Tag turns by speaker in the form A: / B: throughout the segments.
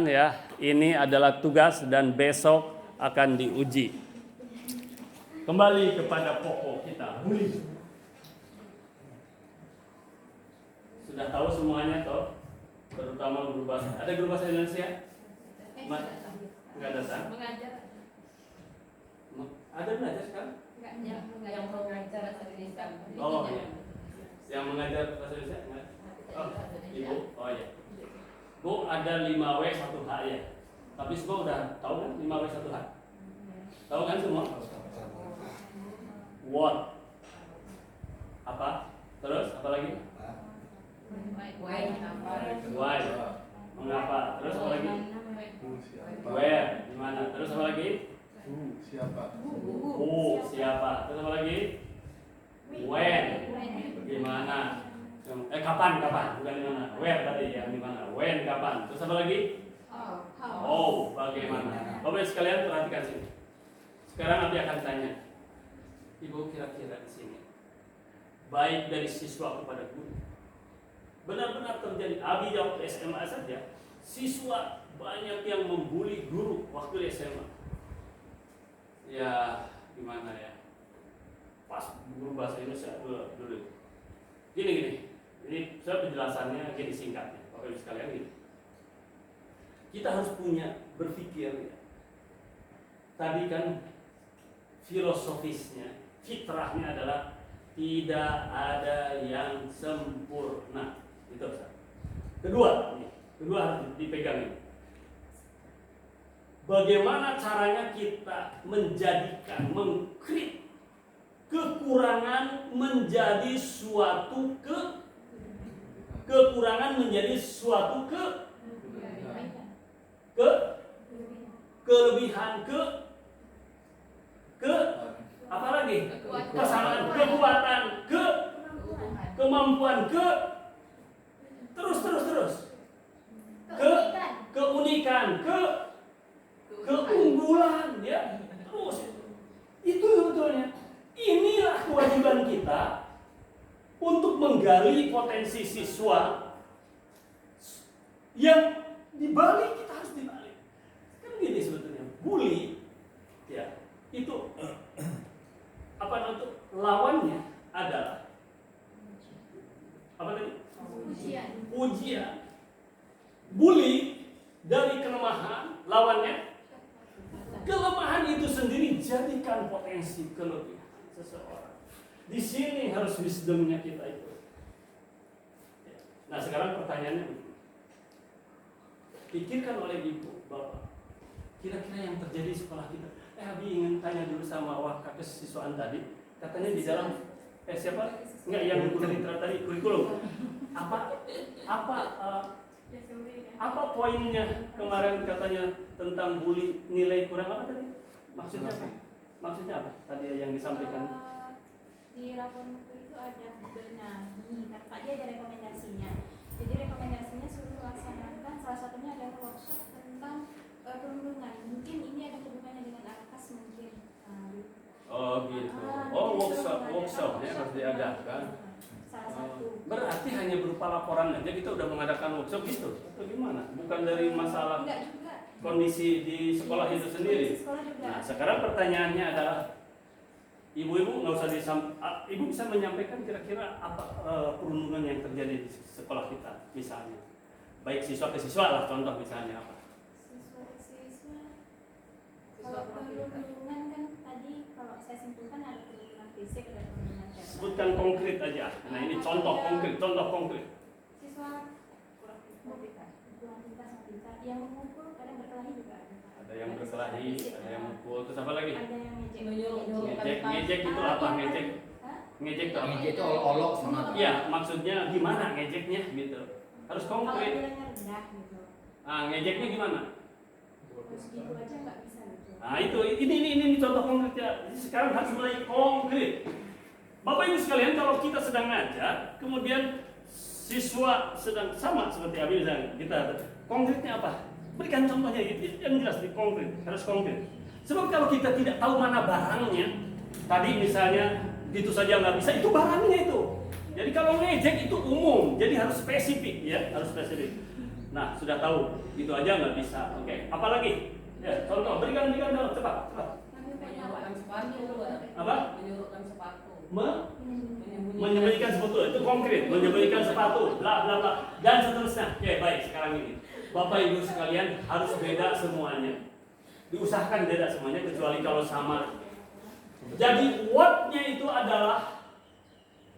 A: Ya, ini adalah tugas dan besok akan diuji. Kembali kepada pokok kita, bully. Sudah tahu semuanya toh, terutama guru bahasa. Ada guru bahasa Indonesia? Enggak datang.
B: Mengajar.
A: Ada belajar sekarang?
B: Enggak, yang mengajar bahasa Indonesia.
A: Oh iya. Yang mengajar bahasa Indonesia enggak? Oh, Ibu. Oh iya. Bu, ada 5W 1H ya. Tapi semua udah tahu kan 5W 1H? Tahu kan semua? What? Apa? Terus apa lagi? Why? Mengapa? Terus apa lagi? Where? Di mana? Terus apa lagi?
C: Siapa?
A: Who? Siapa? Terus apa lagi? When? Gimana? Kapan? Bukan di mana? Where tadi ya, di mana? When? Kapan? Terus apa lagi? How? Bagaimana? Bapak sekalian perhatikan sini. Sekarang nanti akan tanya, Ibu kira-kira di sini, baik dari siswa kepada guru, benar-benar terjadi. Abi jawab SMA saja, siswa banyak yang membuli guru waktu di SMA. Ya, gimana ya? Pas guru bahasa Indonesia dulu. Gini. Ini saya penjelasannya gini singkatnya, Bapak Ibu sekalian gini. Kita harus punya berpikir ya. Tadi kan filosofisnya, fitrahnya adalah tidak ada yang sempurna. Itu Ustaz. Kedua harus dipegang ini. Bagaimana caranya kita menjadikan, mengkrit kekurangan menjadi suatu kekurangan menjadi suatu kelebihan apa lagi? Kesalahan, kekuatan, kemampuan, terus keunikan, keunggulan ya. Terus itu sebetulnya. Inilah kewajiban kita untuk menggali potensi siswa yang dibalik, kita harus dibalik. Kan gini sebetulnya, bully ya, itu apa namanya, lawannya adalah apa tadi? Ujian. Bully dari kelemahan, lawannya kelemahan itu sendiri jadikan potensi kelebihan seseorang. Di sini harus wisdomnya kita itu. Nah sekarang pertanyaannya begini. Pikirkan oleh ibu, bapak, kira-kira yang terjadi di sekolah kita. Abi ingin tanya dulu sama kakak siswaan tadi. Katanya di dalam siapa? Enggak, yang kurikulum tadi, kurikulum. Apa poinnya kemarin katanya tentang bully, nilai kurang apa tadi? Maksudnya apa? Tadi yang disampaikan?
D: Di rapor itu ada benahi, tadi ada rekomendasinya. Jadi rekomendasinya suruh laksanakan, salah satunya adalah workshop tentang perundungan. Mungkin ini ada hubungannya dengan AKAS mungkin.
A: Oh gitu. Workshop ya harus diadakan.
D: Salah satu.
A: Berarti hanya berupa laporan aja kita udah mengadakan workshop gitu? Atau gimana? Bukan dari masalah kondisi di sekolah itu sendiri. Nah, sekarang pertanyaannya adalah, ibu-ibu nggak usah ibu bisa menyampaikan kira-kira apa perundungan yang terjadi di sekolah kita, misalnya, baik siswa ke siswa lah, contoh misalnya apa?
D: Siswa. Kalau perundungan kan tadi kalau saya simpulkan ada perundungan fisik dan perundungan verbal.
A: Sebutkan konkret aja. Nah ini contoh konkret.
D: Siswa kurang pintar sama pintar. Yang memukul kadang berkelahi juga ada.
A: Ada yang berkelahi, ada yang mukul, terus apa lagi?
D: Ada yang ngejek.
A: Ngejek itu apa? Ngejek itu apa?
C: Ngejek itu olok sama.
A: Iya, maksudnya gimana ngejeknya gitu. Harus
D: Kalau
A: konkret.
D: nilainya rendah gitu.
A: Ngejeknya gimana?
D: Gitu aja nggak bisa gitu.
A: Nah itu, ini contoh konkretnya. Sekarang harus mulai konkret. Bapak Ibu sekalian, kalau kita sedang ngajar, kemudian siswa sedang sama seperti Abi misalnya, kita konkretnya apa? Berikan contohnya, itu yang jelas di konkret, harus konkret. Sebab kalau kita tidak tahu mana barangnya, tadi misalnya gitu saja nggak bisa, itu barangnya itu. Jadi kalau ngejek itu umum, jadi harus spesifik ya, harus spesifik. Nah, sudah tahu, itu aja nggak bisa. Oke, apalagi? Ya, contoh, berikan dong, cepat.
B: Menyuruhkan sepatu.
A: Apa?
B: Menyuruhkan sepatu.
A: Menyembunyikan sepatu, itu konkret. Menyembunyikan sepatu, bla bla bla, dan seterusnya. Oke, baik, sekarang ini. Bapak Ibu sekalian harus beda semuanya. Diusahakan beda semuanya, kecuali kalau sama. Jadi what-nya itu adalah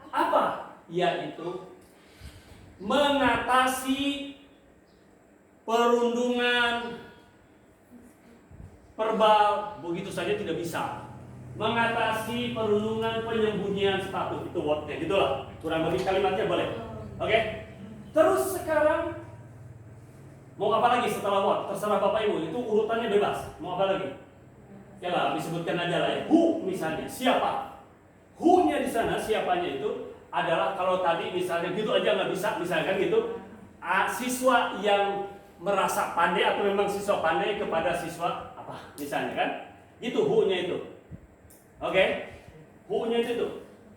A: apa? Yaitu mengatasi perundungan verbal begitu saja tidak bisa. Mengatasi perundungan penyembunyian sepatu, itu what-nya, gitulah. Kurang lebih kalimatnya boleh. Oke? Terus sekarang mau apa lagi setelah what? Terserah Bapak Ibu, itu urutannya bebas. Mau apa lagi? Ya lah, disebutkan aja lah ya. Who misalnya, siapa? Who-nya di sana, siapanya itu adalah kalau tadi misalnya gitu aja nggak bisa, misalkan gitu, siswa yang merasa pandai atau memang siswa pandai kepada siswa apa, misalnya kan? Itu who-nya itu. Oke? Who-nya itu.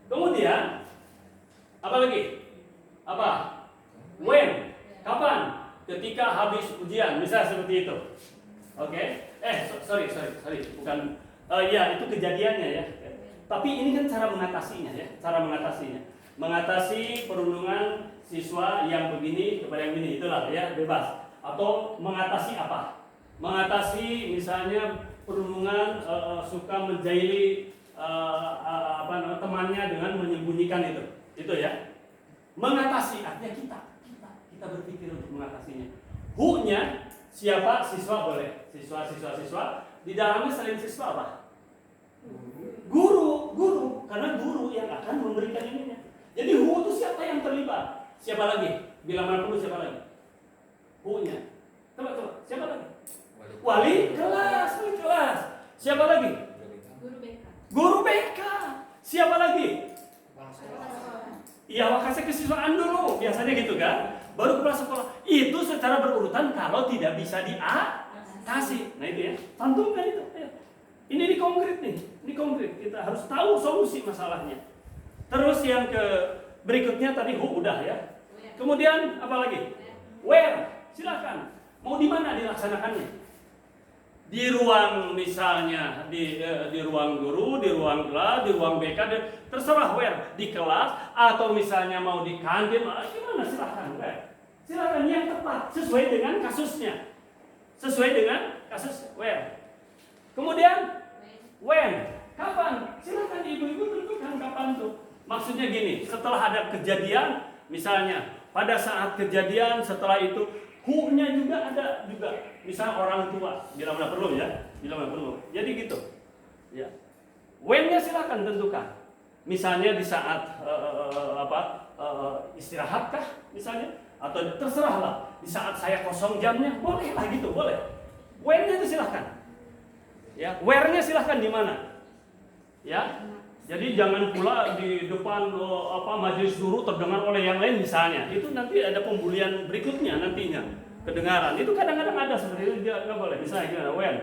A: Kemudian apa lagi? Apa? When? Kapan? Ketika habis ujian, misalnya seperti itu. Oke? Sorry, bukan. Ya, itu kejadiannya ya. Tapi ini kan cara mengatasinya ya, mengatasi perundungan siswa yang begini kepada yang ini, itulah ya, bebas. Atau mengatasi apa? Mengatasi misalnya perundungan suka menjaili temannya dengan menyembunyikan itu ya. Mengatasi artinya kita berpikir untuk mengatasinya. Who-nya siapa? Siswa boleh. Siswa. Di dalamnya selain siswa apa? Guru. Karena guru yang akan memberikan ininya. Jadi who itu siapa yang terlibat? Siapa lagi? Bila mana perlu siapa lagi? Who-nya. Coba. Siapa lagi? Wali kelas. Siapa lagi? Guru BK. Siapa lagi? Iya, wakasih kesiswaan dulu. Biasanya gitu kan? Baru kepala sekolah. Itu secara berurutan kalau tidak bisa diatasi. Nah itu ya, cantumkan itu. Ini konkret nih. Ini konkret. Kita harus tahu solusi masalahnya. Terus yang berikutnya tadi who udah ya. Kemudian apa lagi? Where. Silakan. Mau di mana dilaksanakannya? Di ruang misalnya di ruang guru, di ruang kelas, di ruang BK, terserah where, di kelas atau misalnya mau di kantin, gimana silakan where. Silakan yang tepat sesuai dengan kasusnya. Where. Kemudian when, kapan? Silakan ibu-ibu tentukan kapan tuh. Maksudnya gini, setelah ada kejadian, misalnya pada saat kejadian setelah itu who-nya juga ada juga. Misalnya orang tua, bila mana perlu ya, Jadi gitu. Ya. When-nya silakan tentukan. Misalnya di saat istirahat kah misalnya, atau terserahlah di saat saya kosong jamnya, boleh lah gitu, boleh. When-nya itu silakan. Ya, where-nya silakan di mana? Ya. Jadi jangan pula di depan majelis guru terdengar oleh yang lain misalnya. Itu nanti ada pembulian berikutnya nantinya. Kedengaran. Itu kadang-kadang ada seperti itu, dia nggak boleh. Misalnya gimana? When.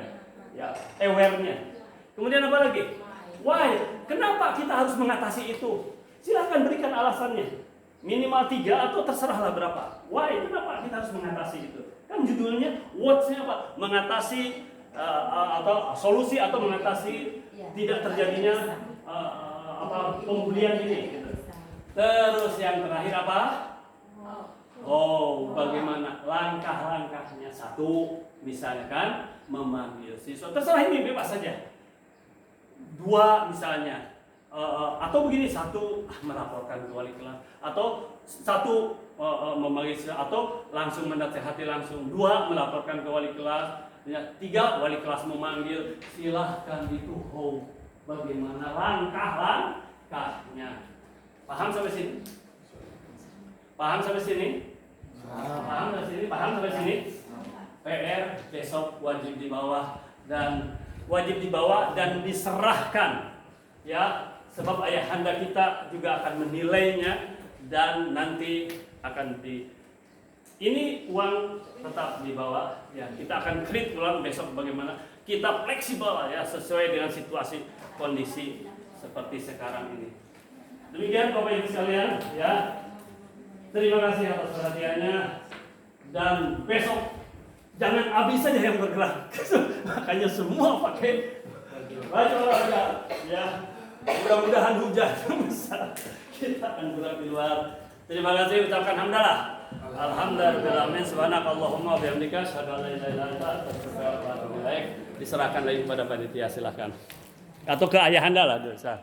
A: Ya, where-nya. Kemudian apa lagi? Why? Kenapa kita harus mengatasi itu? Silakan berikan alasannya. Minimal 3 atau terserahlah berapa. Why? Kenapa kita harus mengatasi itu? Kan judulnya what-nya apa? Mengatasi atau solusi atau mengatasi tidak terjadinya pembulian ini gitu. Terus yang terakhir apa? Bagaimana langkah-langkahnya? 1, misalnya kan memanggil siswa. Terserah, ini bebas saja. 2 misalnya atau begini, 1 melaporkan ke wali kelas, atau 1 memanggil siswa, atau langsung menasehati langsung. 2 melaporkan ke wali kelas. 3 wali kelas memanggil. Silahkan itu bagaimana langkah-langkahnya. Paham sampai sini? Paham sampai sini? PR besok wajib dibawa dan diserahkan. Ya, sebab ayahanda kita juga akan menilainya dan nanti akan ini uang tetap dibawa ya. Kita akan create ulang besok bagaimana kita fleksibel ya sesuai dengan situasi kondisi seperti sekarang ini. Demikian Bapak Ibu sekalian ya. Terima kasih atas perhatiannya Dan besok jangan Abi saja yang bergerak. Makanya semua pakai baju olahraga. Ya, mudah-mudahan hujan besar. Kita akan gerak di luar. Terima kasih, ucapkan hamdalah. Alhamdulillah, subhanakallahumma wa bihamdika, asyhadu an la ilaha illa anta, astaghfiruka wa atubu ilaik. Diserahkan lagi kepada panitia, silakan. Atau ke ayahanda lah, dosa.